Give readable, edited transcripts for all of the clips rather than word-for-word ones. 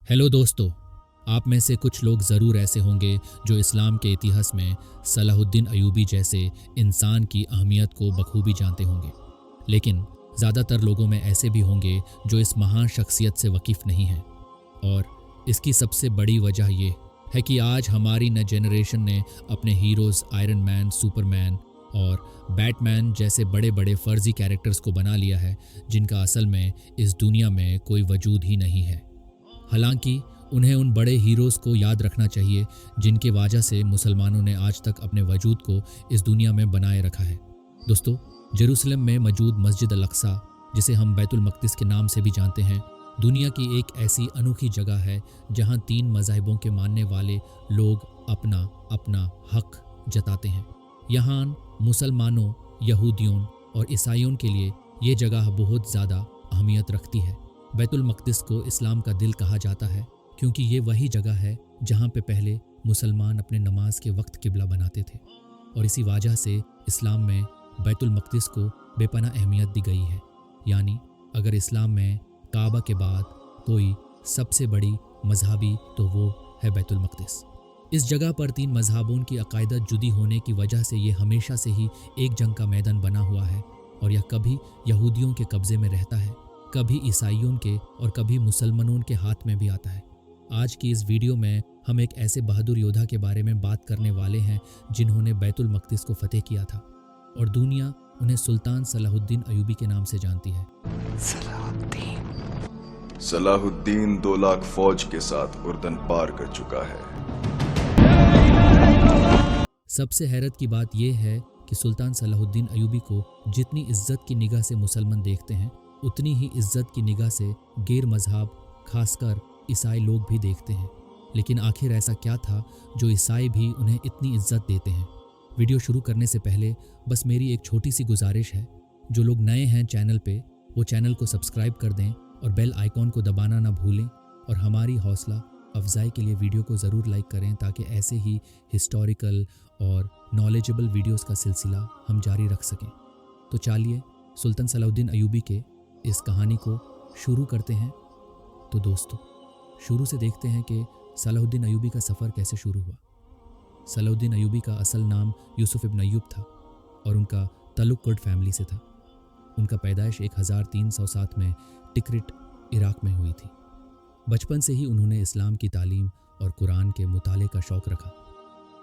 Hello दोस्तों, आप में से कुछ लोग ज़रूर ऐसे होंगे जो इस्लाम के इतिहास में सलाहुद्दीन अयूबी जैसे इंसान की अहमियत को बखूबी जानते होंगे। लेकिन ज़्यादातर लोगों में ऐसे भी होंगे जो इस महान शख्सियत से वाकिफ़ नहीं हैं। और इसकी सबसे बड़ी वजह ये है कि आज हमारी नई जनरेशन ने अपने हीरोज़ आयरन मैन, सुपरमैन और बैटमैन जैसे बड़े बड़े फ़र्ज़ी कैरेक्टर्स को बना लिया है, जिनका असल में इस दुनिया में कोई वजूद ही नहीं है। हालांकि उन्हें उन बड़े हीरोज़ को याद रखना चाहिए जिनकी वजह से मुसलमानों ने आज तक अपने वजूद को इस दुनिया में बनाए रखा है। दोस्तों, जेरूसलम में मौजूद मस्जिद अल-अक्सा, जिसे हम बैतुल मक़दिस के नाम से भी जानते हैं, दुनिया की एक ऐसी अनोखी जगह है जहां 3 मज़हबों के मानने वाले लोग अपना अपना हक जताते हैं। यहाँ मुसलमानों, यहूदियों और ईसाइयों के लिए ये जगह बहुत ज़्यादा अहमियत रखती है। बैतुल मक़दिस को इस्लाम का दिल कहा जाता है क्योंकि ये वही जगह है जहाँ पे पहले मुसलमान अपने नमाज के वक्त किबला बनाते थे, और इसी वजह से इस्लाम में बैतुल मक़दिस को बेपनाह अहमियत दी गई है। यानी अगर इस्लाम में काबा के बाद कोई सबसे बड़ी मजहबी तो वो है बैतुल मक़दिस। इस जगह पर 3 मजहबों की अक़ायदत जुदी होने की वजह से ये हमेशा से ही एक जंग का मैदान बना हुआ है, और यह कभी यहूदियों के कब्ज़े में रहता है, कभी ईसाइयों के और कभी मुसलमानों के हाथ में भी आता है। आज की इस वीडियो में हम एक ऐसे बहादुर योद्धा के बारे में बात करने वाले हैं जिन्होंने बैतुल मक़दिस को फतेह किया था, और दुनिया उन्हें सुल्तान सलाहुद्दीन अयूबी के नाम से जानती है। सलाहुद्दीन 2 लाख फौज के साथ उर्दन पार कर चुका है। सबसे हैरत की बात यह है कि सुल्तान सलाहुद्दीन अयूबी को जितनी इज्जत की निगाह से मुसलमान देखते हैं, उतनी ही इज्जत की निगाह से गैर मजहब, खासकर ईसाई लोग भी देखते हैं। लेकिन आखिर ऐसा क्या था जो ईसाई भी उन्हें इतनी इज्जत देते हैं? वीडियो शुरू करने से पहले बस मेरी एक छोटी सी गुजारिश है, जो लोग नए हैं चैनल पे, वो चैनल को सब्सक्राइब कर दें और बेल आइकॉन को दबाना ना भूलें, और हमारी हौसला अफजाई के लिए वीडियो को ज़रूर लाइक करें ताकि ऐसे ही हिस्टोरिकल और नॉलेजेबल वीडियोस का सिलसिला हम जारी रख सकें। तो चलिए सुल्तान सलाहुद्दीन अयूबी के इस कहानी को शुरू करते हैं। तो दोस्तों, शुरू से देखते हैं कि सलाहुद्दीन अयूबी का सफ़र कैसे शुरू हुआ। सलाहुद्दीन अयूबी का असल नाम यूसुफ इब्न अयूब था और उनका ताल्लुक़ कुर्द फैमिली से था। उनका पैदाइश 1307 में टिकरिट, इराक़ में हुई थी। बचपन से ही उन्होंने इस्लाम की तालीम और कुरान के मुताले का शौक़ रखा,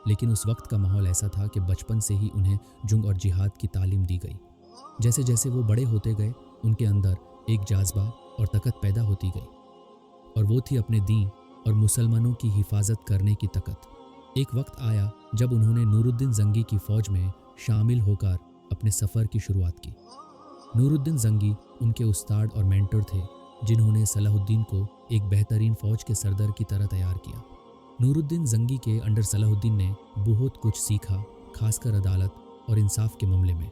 लेकिन उस वक्त का माहौल ऐसा था कि बचपन से ही उन्हें जंग और जिहाद की तालीम दी गई। जैसे जैसे वो बड़े होते गए, उनके अंदर एक जाज़्बा और ताकत पैदा होती गई, और वो थी अपने दीन और मुसलमानों की हिफाजत करने की ताकत। एक वक्त आया जब उन्होंने नूरुद्दीन ज़ंगी की फ़ौज में शामिल होकर अपने सफ़र की शुरुआत की। नूरुद्दीन ज़ंगी उनके उस्ताद और मेंटर थे, जिन्होंने सलाहुद्दीन को एक बेहतरीन फ़ौज के सरदार की तरह तैयार किया। नूरुद्दीन ज़ंगी के अंडर सलाहुद्दीन ने बहुत कुछ सीखा, खासकर अदालत और इंसाफ के मामले में।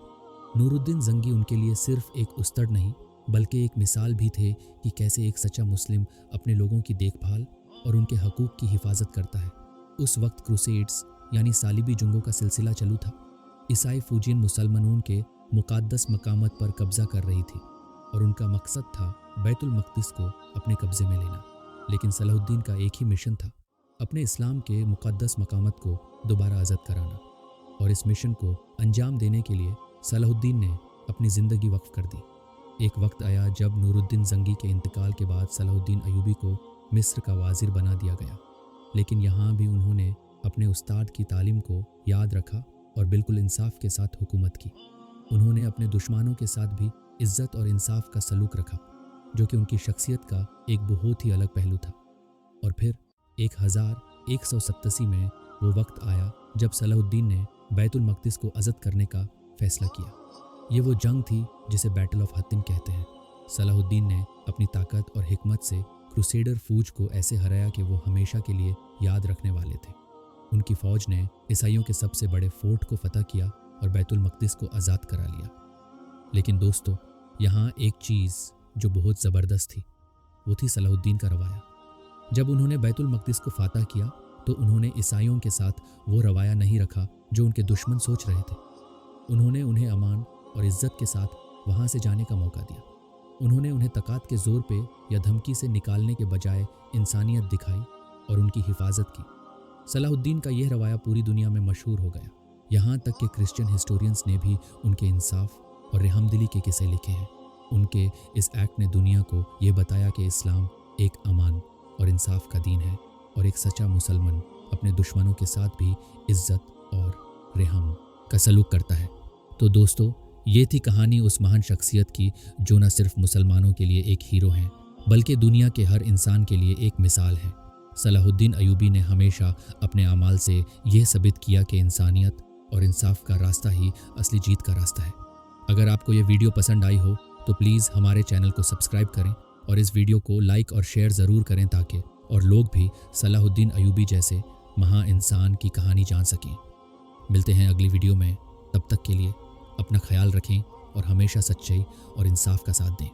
नूरुद्दीन ज़ंगी उनके लिए सिर्फ़ एक उस्ताद नहीं, बल्कि एक मिसाल भी थे कि कैसे एक सच्चा मुस्लिम अपने लोगों की देखभाल और उनके हकूक़ की हिफाजत करता है। उस वक्त क्रूसेड्स यानी सालिबी जंगों का सिलसिला चालू था। ईसाई फौजियन मुसलमानों के मुक़द्दस मकामत पर कब्ज़ा कर रही थी, और उनका मकसद था बैतुल मक़दिस को अपने कब्ज़े में लेना। लेकिन सलाहुद्दीन का एक ही मिशन था, अपने इस्लाम के मुक़द्दस मकामत को दोबारा आज़ाद कराना। और इस मिशन को अंजाम देने के लिए सलाहुद्दीन ने अपनी ज़िंदगी वक्फ कर दी। एक वक्त आया जब नूरुद्दीन ज़ंगी के इंतकाल के बाद सलाहुद्दीन अयूबी को मिस्र का वाज़िर बना दिया गया, लेकिन यहाँ भी उन्होंने अपने उस्ताद की तालीम को याद रखा और बिल्कुल इंसाफ के साथ हुकूमत की। उन्होंने अपने दुश्मनों के साथ भी इज़्ज़त और इंसाफ का सलूक रखा, जो कि उनकी शख्सियत का एक बहुत ही अलग पहलू था। और फिर 1187 में वो वक्त आया जब सलाहुद्दीन ने बैतुल मक़दिस को आज़ाद करने का फ़ैसला किया। ये वो जंग थी जिसे बैटल ऑफ हत्तिन कहते हैं। सलाहुद्दीन ने अपनी ताकत और हिकमत से क्रूसेडर फौज को ऐसे हराया कि वो हमेशा के लिए याद रखने वाले थे। उनकी फ़ौज ने ईसाइयों के सबसे बड़े फोर्ट को फतह किया और बैतुल मक़दिस को आज़ाद करा लिया। लेकिन दोस्तों, यहाँ एक चीज़ जो बहुत ज़बरदस्त थी, वो थी सलाहुद्दीन का रवाया। जब उन्होंने बैतुल मक़दिस को फ़तह किया तो उन्होंने ईसाइयों के साथ वो रवाया नहीं रखा जो उनके दुश्मन सोच रहे थे। उन्होंने उन्हें अमान और इज़्ज़त के साथ वहाँ से जाने का मौका दिया। उन्होंने उन्हें तकात के जोर पे या धमकी से निकालने के बजाय इंसानियत दिखाई और उनकी हिफाजत की। सलाहुद्दीन का यह रवाया पूरी दुनिया में मशहूर हो गया, यहाँ तक कि क्रिश्चियन हिस्टोरियंस ने भी उनके इंसाफ और रहमदिली के किस्से लिखे हैं। उनके इस एक्ट ने दुनिया को ये बताया कि इस्लाम एक अमान और इंसाफ का दीन है और एक सच्चा मुसलमान अपने दुश्मनों के साथ भी इज्जत और रहम का सलूक करता है। तो दोस्तों, ये थी कहानी उस महान शख्सियत की जो न सिर्फ मुसलमानों के लिए एक हीरो हैं बल्कि दुनिया के हर इंसान के लिए एक मिसाल है। सलाहुद्दीन अयूबी ने हमेशा अपने अमाल से यह साबित किया कि इंसानियत और इंसाफ का रास्ता ही असली जीत का रास्ता है। अगर आपको ये वीडियो पसंद आई हो तो प्लीज़ हमारे चैनल को सब्सक्राइब करें और इस वीडियो को लाइक और शेयर ज़रूर करें ताकि और लोग भी सलाहुद्दीन अयूबी जैसे महान इंसान की कहानी जान सकें। मिलते हैं अगली वीडियो में, तब तक के लिए अपना ख्याल रखें और हमेशा सच्चाई और इंसाफ का साथ दें।